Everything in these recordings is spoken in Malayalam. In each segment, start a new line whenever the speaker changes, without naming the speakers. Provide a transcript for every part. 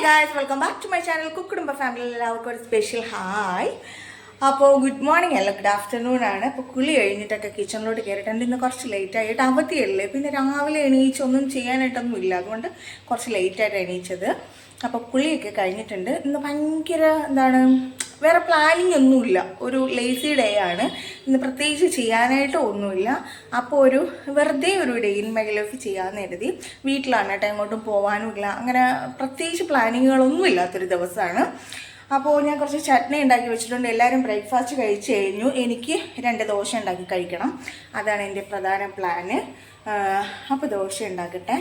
Guys, welcome back to my channel കുക്കുടുംബ ഫാമിലി. എല്ലാവർക്കും ഒരു സ്പെഷ്യൽ ഹായ്. അപ്പോൾ ഗുഡ് മോർണിംഗ് അല്ല, ഗുഡ് ആഫ്റ്റർനൂൺ ആണ്. അപ്പോൾ കുളി കഴിഞ്ഞിട്ടൊക്കെ കിച്ചണിലോട്ട് കയറിയിട്ടുണ്ട്. ഇന്ന് കുറച്ച് ലേറ്റായിട്ട് അവധിയല്ലേ, പിന്നെ രാവിലെ എണീച്ചൊന്നും ചെയ്യാനായിട്ടൊന്നും ഇല്ല, അതുകൊണ്ട് കുറച്ച് ലേറ്റായിട്ട് എണീച്ചത്. അപ്പോൾ കുളിയൊക്കെ കഴിഞ്ഞിട്ടുണ്ട്. ഇന്ന് ഭയങ്കര വേറെ പ്ലാനിങ് ഒന്നുമില്ല, ഒരു ലേസി ഡേ ആണ് ഇന്ന്. പ്രത്യേകിച്ച് ചെയ്യാനായിട്ട് ഒന്നുമില്ല. അപ്പോൾ വെറുതെ ഒരു ഡേ ഇൻ മൈ ലൈഫ് ചെയ്യാമെന്ന് കരുതി. വീട്ടിലാണ് കേട്ടോ, എങ്ങോട്ടും പോകാനുമില്ല, അങ്ങനെ പ്രത്യേകിച്ച് പ്ലാനിങ്ങുകളൊന്നും ഇല്ലാത്തൊരു ദിവസമാണ്. അപ്പോൾ ഞാൻ കുറച്ച് ചട്നി ഉണ്ടാക്കി വെച്ചിട്ടുണ്ട്. എല്ലാവരും ബ്രേക്ക്ഫാസ്റ്റ് കഴിച്ച് കഴിഞ്ഞു. എനിക്ക് 2 ദോശ ഉണ്ടാക്കി കഴിക്കണം, അതാണ് എൻ്റെ പ്രധാന പ്ലാന്. അപ്പോൾ ദോശ ഉണ്ടാക്കട്ടെ.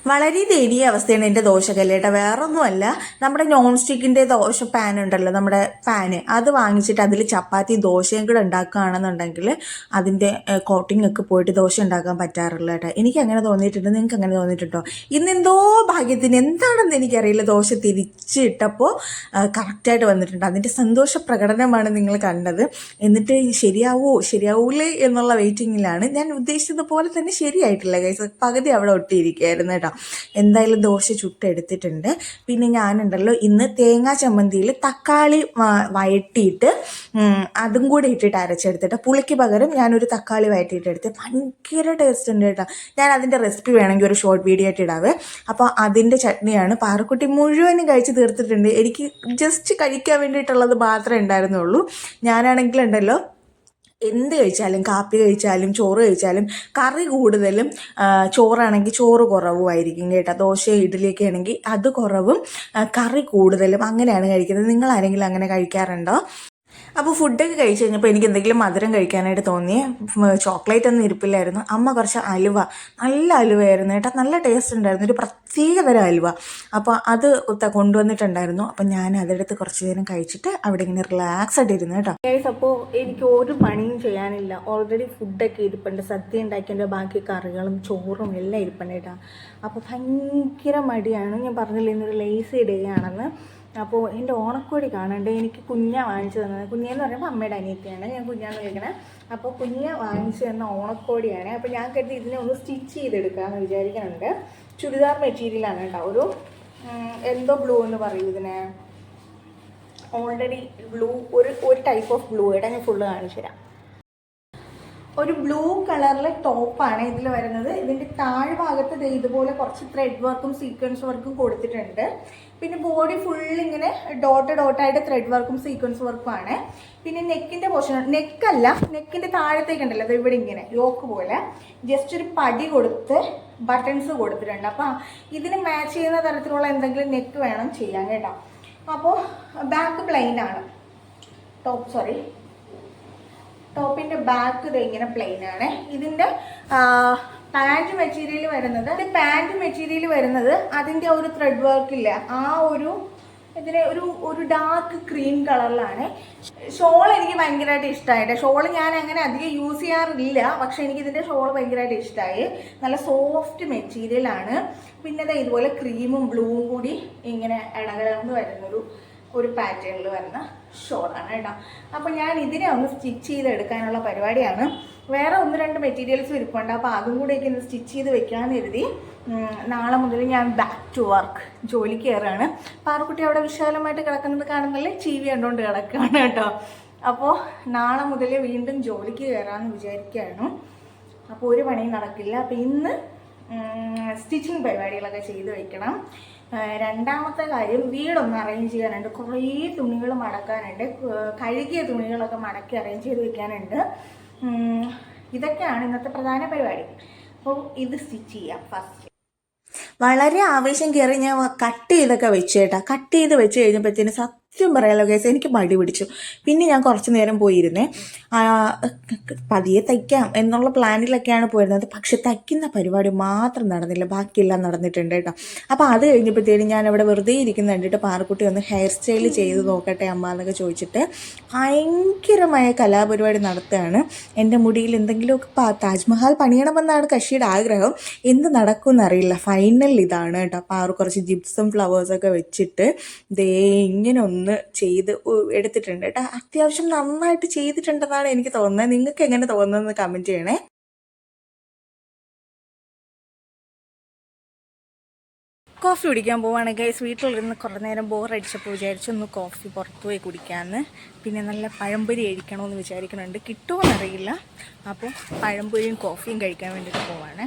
വളരെ ദയനീയ അവസ്ഥയാണ് എൻ്റെ ദോശക്കല്ലേട്ട. വേറൊന്നുമല്ല, നമ്മുടെ നോൺ സ്റ്റിക്കിൻ്റെ ദോശ പാൻ ഉണ്ടല്ലോ, നമ്മുടെ പാന്, അത് വാങ്ങിച്ചിട്ട് അതിൽ ചപ്പാത്തി ദോശയും കൂടെ ഉണ്ടാക്കുകയാണെന്നുണ്ടെങ്കിൽ അതിൻ്റെ കോട്ടിംഗ് ഒക്കെ പോയിട്ട് ദോശ ഉണ്ടാക്കാൻ പറ്റാറില്ല കേട്ടോ. എനിക്ക് അങ്ങനെ തോന്നിയിട്ടുണ്ട്. നിങ്ങൾക്ക് അങ്ങനെ തോന്നിയിട്ടുണ്ടോ? ഇന്നെന്തോ ഭാഗ്യത്തിന് എന്താണെന്ന് എനിക്കറിയില്ല, ദോശ തിരിച്ചിട്ടപ്പോൾ കറക്റ്റായിട്ട് വന്നിട്ടുണ്ട്. അതിൻ്റെ സന്തോഷ പ്രകടനമാണ് നിങ്ങൾ കണ്ടത്. എന്നിട്ട് ശരിയാവൂലേ എന്നുള്ള വെയിറ്റിങ്ങിലാണ്. ഞാൻ ഉദ്ദേശിച്ചതുപോലെ തന്നെ ശരിയായിട്ടില്ല ഗൈസ്, പകുതി അവിടെ ഒട്ടിയിരിക്കുകയായിരുന്നു കേട്ടോ. എന്തായാലും ദോശ ചുട്ടെടുത്തിട്ടുണ്ട്. പിന്നെ ഞാനുണ്ടല്ലോ ഇന്ന് തേങ്ങാ ചമ്മന്തിയിൽ തക്കാളി വഴറ്റിയിട്ട് അതും കൂടി ഇട്ടിട്ട് അരച്ചെടുത്തിട്ട്, പുളിക്ക് പകരം ഞാനൊരു തക്കാളി വഴറ്റിയിട്ടെടുത്ത് ഭയങ്കര ടേസ്റ്റ് ഉണ്ട് കേട്ടോ. ഞാൻ അതിൻ്റെ റെസിപ്പി വേണമെങ്കിൽ ഒരു ഷോർട്ട് വീഡിയോ ആയിട്ട് ഇടാവേ. അപ്പോൾ അതിൻ്റെ ചട്നിയാണ്. പാറുക്കുട്ടി മുഴുവനും കഴിച്ച് തീർത്തിട്ടുണ്ട്. എനിക്ക് ജസ്റ്റ് കഴിക്കാൻ വേണ്ടിയിട്ടുള്ളത് മാത്രമേ ഉണ്ടായിരുന്നുള്ളൂ. ഞാനാണെങ്കിലുണ്ടല്ലോ എന്ത് കഴിച്ചാലും, കാപ്പി കഴിച്ചാലും ചോറ് കഴിച്ചാലും കറി കൂടുതലും, ചോറാണെങ്കിൽ ചോറ് കുറവുമായിരിക്കും കേട്ടോ. ദോശ ഇഡ്ഡലിയൊക്കെ ആണെങ്കിൽ അത് കുറവും, കറി കൂടുതലും, അങ്ങനെയാണ് കഴിക്കുന്നത്. നിങ്ങൾ ആരെങ്കിലും അങ്ങനെ കഴിക്കാറുണ്ടോ? അപ്പോൾ ഫുഡൊക്കെ കഴിച്ച് കഴിഞ്ഞപ്പോൾ എനിക്ക് എന്തെങ്കിലും മധുരം കഴിക്കാനായിട്ട് തോന്നി. ചോക്ലേറ്റ് ഒന്നും ഇരിപ്പില്ലായിരുന്നു. അമ്മ കുറച്ച് അലുവ, നല്ല അലുവയായിരുന്നു കേട്ടോ, നല്ല ടേസ്റ്റ് ഉണ്ടായിരുന്നു, ഒരു പ്രത്യേകതരം അലുവ. അപ്പോൾ അത് കൊണ്ടുവന്നിട്ടുണ്ടായിരുന്നു. അപ്പോൾ ഞാൻ അതെടുത്ത് കുറച്ച് നേരം കഴിച്ചിട്ട് അവിടെ ഇങ്ങനെ റിലാക്സ് ആയിട്ടിരുന്നു കേട്ടോ. അപ്പോൾ എനിക്ക് ഒരു പണിയും ചെയ്യാനില്ല, ഓൾറെഡി ഫുഡൊക്കെ ഇരിപ്പുണ്ട്. സദ്യ ഉണ്ടാക്കിയതിൻ്റെ ബാക്കി കറികളും ചോറും എല്ലാം ഇരിപ്പുണ്ട് കേട്ടോ. അപ്പോൾ ഭയങ്കര മടിയാണ്. ഞാൻ പറഞ്ഞില്ല ഇന്നൊരു ലേസി ഡേ ആണെന്ന്. അപ്പോൾ എൻ്റെ ഓണക്കോടി കാണണ്ടേ, എനിക്ക് കുഞ്ഞ വാങ്ങിച്ചു തന്നത്. കുഞ്ഞെന്ന് പറയുമ്പോൾ അമ്മയുടെ അനിയത്തിയാണ്, ഞാൻ കുഞ്ഞാന്ന് വിളിക്കണേ. അപ്പോൾ കുഞ്ഞ വാങ്ങിച്ചു തന്ന ഓണക്കോടിയാണ്. അപ്പോൾ ഞാൻ കരുതി ഇതിനെ ഒന്ന് സ്റ്റിച്ച് ചെയ്തെടുക്കാമെന്ന് വിചാരിക്കുന്നുണ്ട്. ചുരിദാർ മെറ്റീരിയലാണ് കേട്ടോ. ഒരു എന്തോ ബ്ലൂ എന്ന് പറയും ഇതിനെ, ഓൾറെഡി ബ്ലൂ, ഒരു ടൈപ്പ് ഓഫ് ബ്ലൂ ആയിട്ട് ഞാൻ ഫുള്ള് കാണിച്ചു തരാം. ഒരു ബ്ലൂ കളറിലെ ടോപ്പാണ് ഇതിൽ വരുന്നത്. ഇതിൻ്റെ താഴ്ഭാഗത്ത് ഇതുപോലെ കുറച്ച് ത്രെഡ് വർക്കും സീക്വൻസ് വർക്കും കൊടുത്തിട്ടുണ്ട്. പിന്നെ ബോഡി ഫുള്ളിങ്ങനെ ഡോട്ടായിട്ട് ത്രെഡ് വർക്കും സീക്വൻസ് വർക്കും ആണ്. പിന്നെ നെക്കിൻ്റെ പോർഷൻ, നെക്കല്ല, നെക്കിൻ്റെ താഴത്തേക്കുണ്ടല്ലോ, അത് ഇവിടെ ഇങ്ങനെ യോക്ക് പോലെ ജസ്റ്റ് ഒരു പടി കൊടുത്ത് ബട്ടൺസ് കൊടുത്തിട്ടുണ്ട്. അപ്പോൾ ഇതിന് മാച്ച് ചെയ്യുന്ന തരത്തിലുള്ള എന്തെങ്കിലും നെക്ക് വേണം ചെയ്യാൻ കേട്ടോ. അപ്പോൾ ബാക്ക് പ്ലെയിൻ ആണ്, ടോപ്പിൻ്റെ ബാക്ക് ഇങ്ങനെ പ്ലെയിൻ ആണ്. ഇതിൻ്റെ പാൻറ് മെറ്റീരിയൽ വരുന്നത് അതിൻ്റെ ഒരു ത്രെഡ് വർക്കില്ല, ഇതിന് ഒരു ഡാർക്ക് ക്രീം കളറിലാണ്. ഷോൾ എനിക്ക് ഭയങ്കരമായിട്ട് ഇഷ്ടമായിട്ട്. ഷോൾ ഞാൻ അങ്ങനെ അധികം യൂസ് ചെയ്യാറില്ല, പക്ഷെ എനിക്കിതിൻ്റെ ഷോൾ ഭയങ്കരമായിട്ട് ഇഷ്ടമായി. നല്ല സോഫ്റ്റ് മെറ്റീരിയലാണ്. പിന്നെ ഇതുപോലെ ക്രീമും ബ്ലൂവും കൂടി ഇങ്ങനെ ഇടകലർന്ന് വരുന്നൊരു പാറ്റേണിൽ വരുന്ന ഷോളാണ് കേട്ടോ. അപ്പോൾ ഞാൻ ഇതിനെ ഒന്ന് സ്റ്റിച്ച് ചെയ്തെടുക്കാനുള്ള പരിപാടിയാണ്. വേറെ 1-2 മെറ്റീരിയൽസ് ഇരിപ്പുണ്ട്. അപ്പോൾ അതും കൂടെയൊക്കെ ഒന്ന് സ്റ്റിച്ച് ചെയ്ത് വെക്കാമെന്ന് കരുതി. നാളെ മുതൽ ഞാൻ ബാക്ക് ടു വർക്ക്, ജോലിക്ക് കയറുകയാണ്. പാറുക്കുട്ടി അവിടെ വിശാലമായിട്ട് കിടക്കുന്നത് കാണുന്നില്ലേ, TV കണ്ടുകൊണ്ട് കിടക്കുകയാണ് കേട്ടോ. അപ്പോൾ നാളെ മുതൽ വീണ്ടും ജോലിക്ക് കയറാമെന്ന് വിചാരിക്കുകയാണ്. അപ്പോൾ ഒരു പണിയും നടക്കില്ല. അപ്പോൾ ഇന്ന് സ്റ്റിച്ചിങ് പരിപാടികളൊക്കെ ചെയ്ത് വയ്ക്കണം. രണ്ടാമത്തെ കാര്യം, വീടൊന്ന് അറേഞ്ച് ചെയ്യാനുണ്ട്. കുറേ തുണികൾ മടക്കാനുണ്ട്, കഴുകിയ തുണികളൊക്കെ മടക്കി അറേഞ്ച് ചെയ്ത് വെക്കാനുണ്ട്. ഇതൊക്കെയാണ് ഇന്നത്തെ പ്രധാന പരിപാടി. അപ്പോൾ ഇത് സ്റ്റിച്ച് ചെയ്യാം ഫസ്റ്റ്. വളരെ ആവേശം കയറി ഞാൻ കട്ട് ചെയ്തൊക്കെ വെച്ച് കേട്ടോ. കട്ട് ചെയ്ത് വെച്ച് കഴിഞ്ഞപ്പോഴത്തേന് സത്യം പറയാലോ കേസ് എനിക്ക് മടി പിടിച്ചു. പിന്നെ ഞാൻ കുറച്ച് നേരം പോയിരുന്നേ, പതിയെ തയ്ക്കാം എന്നുള്ള പ്ലാനിലൊക്കെയാണ് പോയിരുന്നത്. പക്ഷെ തയ്ക്കുന്ന പരിപാടി മാത്രം നടന്നില്ല, ബാക്കിയെല്ലാം നടന്നിട്ടുണ്ട് കേട്ടോ. അപ്പോൾ അത് കഴിഞ്ഞപ്പോഴത്തേനും ഞാൻ അവിടെ വെറുതെ ഇരിക്കുന്ന കണ്ടിട്ട് പാറുക്കുട്ടി ഒന്ന് ഹെയർ സ്റ്റൈൽ ചെയ്ത് നോക്കട്ടെ അമ്മ എന്നൊക്കെ ചോദിച്ചിട്ട് ഭയങ്കരമായ കലാപരിപാടി നടത്തുകയാണ്. എൻ്റെ മുടിയിൽ എന്തെങ്കിലുമൊക്കെ താജ്മഹൽ പണിയണമെന്നാണ് കക്ഷിയുടെ ആഗ്രഹം. എന്ത് നടക്കുമെന്നറിയില്ല. ഫൈനൽ ഇതാണ് കേട്ടോ. പാറു കുറച്ച് ജിപ്സം ഫ്ലവേഴ്സൊക്കെ വെച്ചിട്ട് ദേ ഇങ്ങനെ ഒന്ന് ഒന്ന് ചെയ്ത് എടുത്തിട്ടുണ്ട് കേട്ടോ. അത്യാവശ്യം നന്നായിട്ട് ചെയ്തിട്ടുണ്ടെന്നാണ് എനിക്ക് തോന്നുന്നത്. നിങ്ങൾക്ക് എങ്ങനെ തോന്നുന്നതെന്ന് കമൻറ്റ് ചെയ്യണേ. കോഫി കുടിക്കാൻ പോവാണ് ഗൈസ്. വീട്ടിലിരുന്ന് കുറേ നേരം ബോറടിച്ചപ്പോൾ വിചാരിച്ചു ഒന്ന് കോഫി പുറത്തു പോയി കുടിക്കാമെന്ന്. പിന്നെ നല്ല പഴംപൊരി കഴിക്കണമെന്ന് വിചാരിക്കുന്നുണ്ട്, കിട്ടുമോയെന്നറിയില്ല. അപ്പോൾ പഴംപൊരിയും കോഫിയും കഴിക്കാൻ വേണ്ടിയിട്ട് പോവാണ്.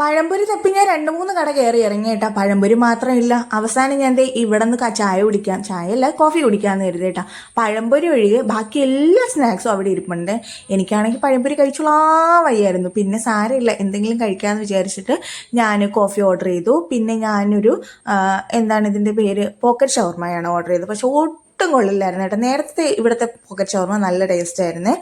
പഴംപൊരി തപ്പി ഞാൻ 2-3 കട കയറി ഇറങ്ങി കേട്ടാ. പഴംപൊരി മാത്രമില്ല. അവസാനം ഞാൻ ഇവിടെ നിന്ന് ചായ കുടിക്കാം, ചായ അല്ല കോഫി കുടിക്കാമെന്ന് കരുതി കേട്ടാ. പഴംപൊരി ഒഴികെ ബാക്കി എല്ലാ സ്നാക്സും അവിടെ ഇരിപ്പുണ്ട്. എനിക്കാണെങ്കിൽ പഴംപൊരി കഴിച്ചോളാൻ വയ്യായിരുന്നു. പിന്നെ സാരമില്ല, എന്തെങ്കിലും കഴിക്കാമെന്ന് വിചാരിച്ചിട്ട് ഞാൻ കോഫി ഓർഡർ ചെയ്തു. പിന്നെ ഞാനൊരു എന്താണ് ഇതിൻ്റെ പേര്, പോക്കറ്റ് ഷവർമയാണ് ഓർഡർ ചെയ്തത്. പക്ഷെ ഒട്ടും കൊള്ളില്ലായിരുന്നു കേട്ടോ. നേരത്തെ ഇവിടുത്തെ പോക്കറ്റ് ഷവർമ നല്ല ടേസ്റ്റ് ആയിരുന്നേ,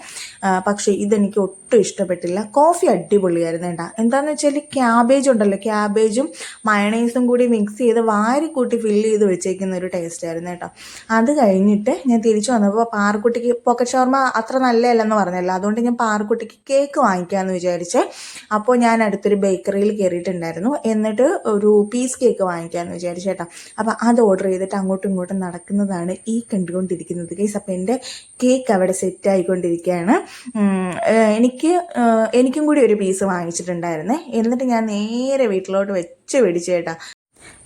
പക്ഷേ ഇതെനിക്ക് ഒട്ടും ഇഷ്ടപ്പെട്ടില്ല. കോഫി അടിപൊളിയായിരുന്നു കേട്ടോ. എന്താണെന്ന് വെച്ചാൽ ക്യാബേജ് ഉണ്ടല്ലോ, ക്യാബേജും മയണൈസും കൂടി മിക്സ് ചെയ്ത് വാരിക്കൂട്ടി ഫില്ല് ചെയ്ത് വെച്ചേക്കുന്ന ഒരു ടേസ്റ്റ് ആയിരുന്നു കേട്ടോ. അത് കഴിഞ്ഞിട്ട് ഞാൻ തിരിച്ചു വന്നപ്പോൾ പാറക്കുട്ടിക്ക് പോക്കറ്റ് ഷവർമ അത്ര നല്ലതല്ലെന്ന് പറഞ്ഞല്ലോ, അതുകൊണ്ട് ഞാൻ പാറക്കുട്ടിക്ക് കേക്ക് വാങ്ങിക്കാമെന്ന് വിചാരിച്ച്. അപ്പോൾ ഞാൻ അടുത്തൊരു ബേക്കറിയിൽ കയറിയിട്ടുണ്ടായിരുന്നു. എന്നിട്ട് ഒരു പീസ് കേക്ക് വാങ്ങിക്കാമെന്ന് വിചാരിച്ചു കേട്ടോ. അപ്പോൾ അത് ഓർഡർ ചെയ്തിട്ട് അങ്ങോട്ടും ഇങ്ങോട്ടും നടക്കുന്നതാണ് ഈ കണ്ടുകൊണ്ടിരിക്കുന്നത് ഗൈസ്. അപ്പം എൻ്റെ കേക്ക് അവിടെ സെറ്റ് ആയിക്കൊണ്ടിരിക്കുകയാണ്. എനിക്കും കൂടി ഒരു പീസ് വാങ്ങിച്ചിട്ടുണ്ടായിരുന്നേ. എന്നിട്ട് ഞാൻ നേരെ വീട്ടിലോട്ട് വെച്ച് പിടിച്ചു കേട്ടാ.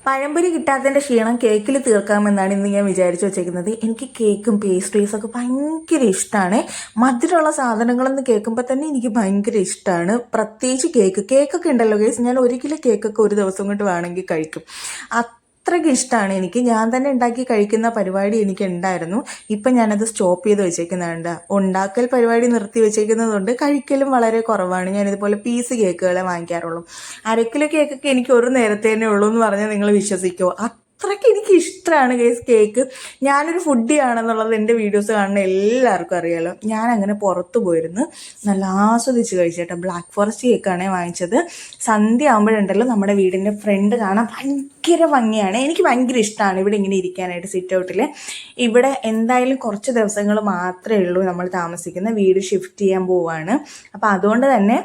പഴംപൊരി കിട്ടാത്തതിൻ്റെ ക്ഷീണം കേക്കിൽ തീർക്കാമെന്നാണ് ഇന്ന് ഞാൻ വിചാരിച്ചു വെച്ചേക്കുന്നത്. എനിക്ക് കേക്കും പേസ്ട്രീസൊക്കെ ഭയങ്കര ഇഷ്ടമാണ്. മധുരമുള്ള സാധനങ്ങളെന്ന് കേൾക്കുമ്പോൾ തന്നെ എനിക്ക് ഭയങ്കര ഇഷ്ടമാണ്. പ്രത്യേകിച്ച് കേക്കൊക്കെ ഉണ്ടല്ലോ ഗൈസ്, ഞാൻ 1 കിലോ കേക്കൊക്കെ ഒരു ദിവസം കൊണ്ട് വേണമെങ്കിൽ കഴിക്കും. അത്രയ്ക്ക് ഇഷ്ടമാണ് എനിക്ക്. ഞാൻ തന്നെ ഉണ്ടാക്കി കഴിക്കുന്ന പരിപാടി എനിക്ക് ഉണ്ടായിരുന്നു. ഇപ്പം ഞാനത് സ്റ്റോപ്പ് ചെയ്ത് വെച്ചേക്കുന്നുണ്ട്. ഉണ്ടാക്കൽ പരിപാടി നിർത്തി വെച്ചേക്കുന്നതുകൊണ്ട് കഴിക്കലും വളരെ കുറവാണ്. ഞാനിതുപോലെ പീസ് കേക്കുകളെ വാങ്ങിക്കാറുള്ളൂ. 1/2 കിലോ കേക്കൊക്കെ എനിക്ക് ഒരു നേരത്തെ തന്നെ ഉള്ളൂ എന്ന് പറഞ്ഞാൽ നിങ്ങൾ വിശ്വസിക്കുമോ? അത്രയ്ക്ക് എനിക്ക് ഇഷ്ടമാണ് ഗൈസ് കേക്ക്. ഞാനൊരു ഫുഡി ആണെന്നുള്ളത് എൻ്റെ വീഡിയോസ് കാണുന്ന എല്ലാവർക്കും അറിയാലോ. ഞാൻ അങ്ങനെ പുറത്ത് പോയിരുന്നു നല്ല ആസ്വദിച്ച് കഴിച്ചേട്ടോ. ബ്ലാക്ക് ഫോറസ്റ്റ് കേക്കാണ് വാങ്ങിച്ചത്. സന്ധ്യ ആകുമ്പോഴുണ്ടല്ലോ നമ്മുടെ വീടിൻ്റെ ഫ്രണ്ട് കാണാൻ ഭയങ്കര ഭംഗിയാണ്. എനിക്ക് ഭയങ്കര ഇഷ്ടമാണ് ഇവിടെ ഇങ്ങനെ ഇരിക്കാനായിട്ട്, സിറ്റ് ഔട്ടിൽ. ഇവിടെ എന്തായാലും കുറച്ച് ദിവസങ്ങൾ മാത്രമേ ഉള്ളൂ നമ്മൾ താമസിക്കുന്ന വീട് ഷിഫ്റ്റ് ചെയ്യാൻ പോവുകയാണ്. അപ്പോൾ അതുകൊണ്ട് തന്നെ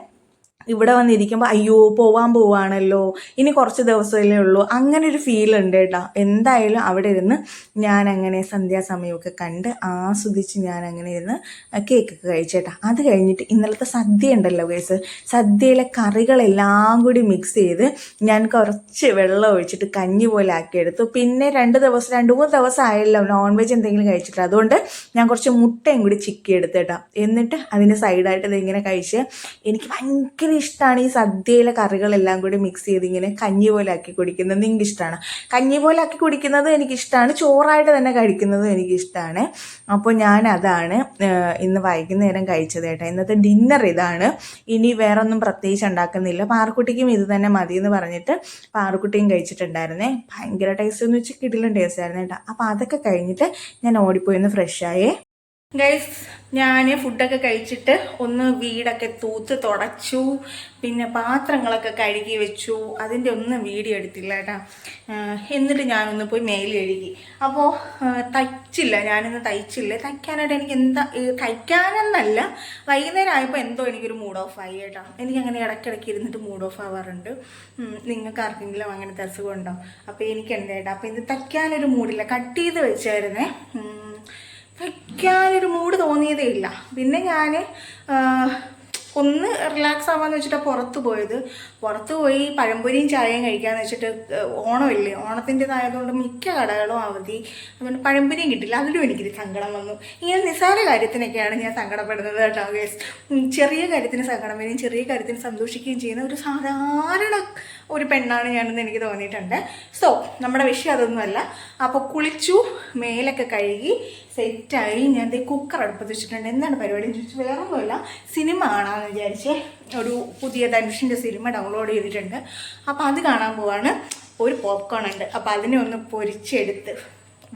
ഇവിടെ വന്നിരിക്കുമ്പോൾ അയ്യോ പോവാൻ പോവാണല്ലോ, ഇനി കുറച്ച് ദിവസമല്ലേ ഉള്ളൂ, അങ്ങനെ ഒരു ഫീൽ ഉണ്ട് കേട്ടോ. എന്തായാലും അവിടെ ഇരുന്ന് ഞാൻ അങ്ങനെ സന്ധ്യാസമയമൊക്കെ കണ്ട് ആസ്വദിച്ച് ഞാൻ അങ്ങനെ ഇരുന്ന് കേക്കൊക്കെ കഴിച്ചേട്ടാ. അത് കഴിഞ്ഞിട്ട് ഇന്നലത്തെ സദ്യ ഉണ്ടല്ലോ ഗൈസ്, സദ്യയിലെ കറികളെല്ലാം കൂടി മിക്സ് ചെയ്ത് ഞാൻ കുറച്ച് വെള്ളം ഒഴിച്ചിട്ട് കഞ്ഞി പോലെ ആക്കിയെടുത്തു. പിന്നെ 2-3 ദിവസം ആയല്ലോ നോൺ വെജ് എന്തെങ്കിലും കഴിച്ചിട്ട്, അതുകൊണ്ട് ഞാൻ കുറച്ച് മുട്ടയും കൂടി ചിക്കി എടുത്തേട്ടാ. എന്നിട്ട് അതിൻ്റെ സൈഡായിട്ട് ഇതിങ്ങനെ കഴിച്ച് എനിക്ക് ഭയങ്കര ഇഷ്ടമാണ് ഈ സദ്യയിലെ കറികളെല്ലാം കൂടി മിക്സ് ചെയ്ത് ഇങ്ങനെ കഞ്ഞി പോലെ ആക്കി കുടിക്കുന്നത്. എനിക്കിഷ്ടമാണ് കഞ്ഞി പോലെ ആക്കി കുടിക്കുന്നത്, എനിക്കിഷ്ടമാണ്. ചോറായിട്ട് തന്നെ കഴിക്കുന്നതും എനിക്കിഷ്ടമാണ്. അപ്പോൾ ഞാൻ അതാണ് ഇന്ന് വൈകുന്നേരം കഴിച്ചത് കേട്ടോ. ഇന്നത്തെ ഡിന്നർ ഇതാണ്. ഇനി വേറെ ഒന്നും പ്രത്യേകിച്ച് ഉണ്ടാക്കുന്നില്ല. പാറക്കുട്ടിക്കും ഇത് തന്നെ മതി എന്ന് പറഞ്ഞിട്ട് പാറക്കുട്ടിയും കഴിച്ചിട്ടുണ്ടായിരുന്നേ. ഭയങ്കര ടേസ്റ്റ് എന്ന് വെച്ചാൽ കിടിലൻ ടേസ്റ്റ് ആയിരുന്നു കേട്ടോ. അപ്പോൾ അതൊക്കെ കഴിഞ്ഞിട്ട് ഞാൻ ഓടിപ്പോയി ഒന്ന് ഫ്രഷായേ ഗൈസ്. ഞാൻ ഫുഡൊക്കെ കഴിച്ചിട്ട് ഒന്ന് വീടൊക്കെ തൂത്ത് തുടച്ചു, പിന്നെ പാത്രങ്ങളൊക്കെ കഴുകി വെച്ചു. അതിൻ്റെ ഒന്നും വീഡിയോ എടുത്തില്ല കേട്ടോ. എന്നിട്ട് ഞാനൊന്ന് പോയി മേൽ കഴുകി. അപ്പോൾ ഞാനിന്ന് തയ്ച്ചില്ല. തയ്ക്കാനായിട്ട് എനിക്ക് തയ്ക്കാനെന്നല്ല, വൈകുന്നേരം ആയപ്പോൾ എന്തോ എനിക്കൊരു മൂഡ് ഓഫ് ആയി കേട്ടോ. എനിക്കങ്ങനെ ഇടയ്ക്കിടയ്ക്ക് ഇരുന്നിട്ട് മൂഡ് ഓഫ് ആവാറുണ്ട്. നിങ്ങൾക്ക് ആർക്കെങ്കിലും അങ്ങനത്തെ അസുഖമുണ്ടോ? അപ്പോൾ എനിക്ക് എന്താ കേട്ടോ. അപ്പോൾ ഇത് തയ്ക്കാനൊരു മൂഡില്ല, കട്ട് ചെയ്ത് വെച്ചായിരുന്നേ. വയ്ക്കാനൊരു മൂഡ് തോന്നിയതേ ഇല്ല. പിന്നെ ഞാൻ ഒന്ന് റിലാക്സ് ആവാമെന്ന് വെച്ചിട്ടാണ് പുറത്ത് പോയി പഴംപൊരിയും ചായയും കഴിക്കാമെന്ന് വെച്ചിട്ട്. ഓണമില്ലേ, ഓണത്തിൻ്റെതായതുകൊണ്ട് മിക്ക കടകളും അവധി, അതുകൊണ്ട് പഴംപൊരിയും കിട്ടില്ല. അതിലും എനിക്കൊരു സങ്കടം വന്നു. ഇങ്ങനെ നിസ്സാര കാര്യത്തിനൊക്കെയാണ് ഞാൻ സങ്കടപ്പെടുന്നത് കേട്ടോ ഗൈസ്. ചെറിയ കാര്യത്തിന് സങ്കടം വരും, ചെറിയ കാര്യത്തിന് സന്തോഷിക്കുകയും ചെയ്യുന്ന ഒരു സാധാരണ ഒരു പെണ്ണാണ് ഞാനെന്ന് എനിക്ക് തോന്നിയിട്ടുണ്ട്. സോ നമ്മുടെ വിഷയം അതൊന്നുമല്ല. അപ്പോൾ കുളിച്ചു, മേലൊക്കെ കഴുകി സെറ്റായി. ഞാൻ കുക്കർ അടുപ്പത്ത് വെച്ചിട്ടുണ്ട്. എന്താണ് പരിപാടി എന്ന് ചോദിച്ചാൽ വേറൊന്നുമില്ല, സിനിമ കാണാമെന്ന് വിചാരിച്ച് ഒരു പുതിയ ധനുഷിൻ്റെ സിനിമ ഡൗൺലോഡ് ചെയ്തിട്ടുണ്ട്. അപ്പോൾ അത് കാണാൻ പോവാണ്. ഒരു പോപ്കോൺ ഉണ്ട്, അപ്പോൾ അതിനെ ഒന്ന്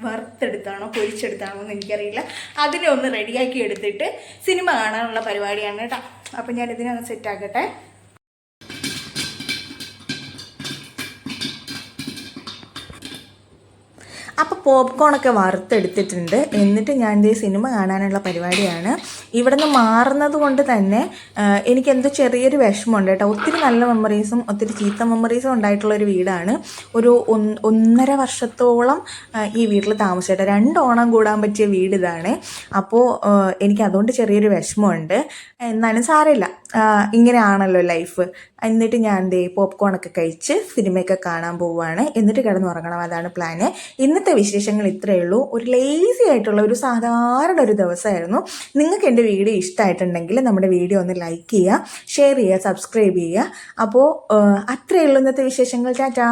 വറുത്തെടുത്താണോ പൊരിച്ചെടുത്താണോ എന്ന് എനിക്കറിയില്ല. അതിനെ ഒന്ന് റെഡിയാക്കി എടുത്തിട്ട് സിനിമ കാണാനുള്ള പരിപാടിയാണ് കേട്ടോ. അപ്പോൾ ഞാനിതിനെ ഒന്ന് സെറ്റാക്കട്ടെ. അപ്പോൾ പോപ്കോണൊക്കെ വറുത്തെടുത്തിട്ടുണ്ട്. എന്നിട്ട് ഞാൻ സിനിമ കാണാനുള്ള പരിപാടിയാണ്. ഇവിടെ നിന്ന് മാറുന്നത് കൊണ്ട് തന്നെ എനിക്കെന്തോ ചെറിയൊരു വിഷമമുണ്ട് കേട്ടോ. ഒത്തിരി നല്ല മെമ്മറീസും ഒത്തിരി ചീത്ത മെമ്മറീസും ഉണ്ടായിട്ടുള്ളൊരു വീടാണ്. ഒരു 1.5 വർഷത്തോളം ഈ വീട്ടിൽ താമസിച്ചിട്ട് 2 ഓണം കൂടാൻ പറ്റിയ വീട് ഇതാണ്. അപ്പോൾ എനിക്ക് അതുകൊണ്ട് ചെറിയൊരു വിഷമമുണ്ട്. എന്നാലും സാരമില്ല, ഇങ്ങനെയാണല്ലോ ലൈഫ്. എന്നിട്ട് ഞാൻ പോപ്കോണൊക്കെ കഴിച്ച് സിനിമയൊക്കെ കാണാൻ പോവുകയാണ്. എന്നിട്ട് കിടന്നുറങ്ങണം, അതാണ് പ്ലാന്. ഇന്നത്തെ വിശേഷങ്ങൾ ഇത്രയേ ഉള്ളൂ. ഒരു ലേസി ആയിട്ടുള്ള ഒരു സാധാരണ ഒരു ദിവസമായിരുന്നു. നിങ്ങൾക്ക് എൻ്റെ വീഡിയോ ഇഷ്ടമായിട്ടുണ്ടെങ്കിൽ നമ്മുടെ വീഡിയോ ഒന്ന് ലൈക്ക് ചെയ്യുക, ഷെയർ ചെയ്യുക, സബ്സ്ക്രൈബ് ചെയ്യുക. അപ്പോൾ അത്രയേ ഉള്ളൂ ഇന്നത്തെ വിശേഷങ്ങൾ. ടാറ്റാ.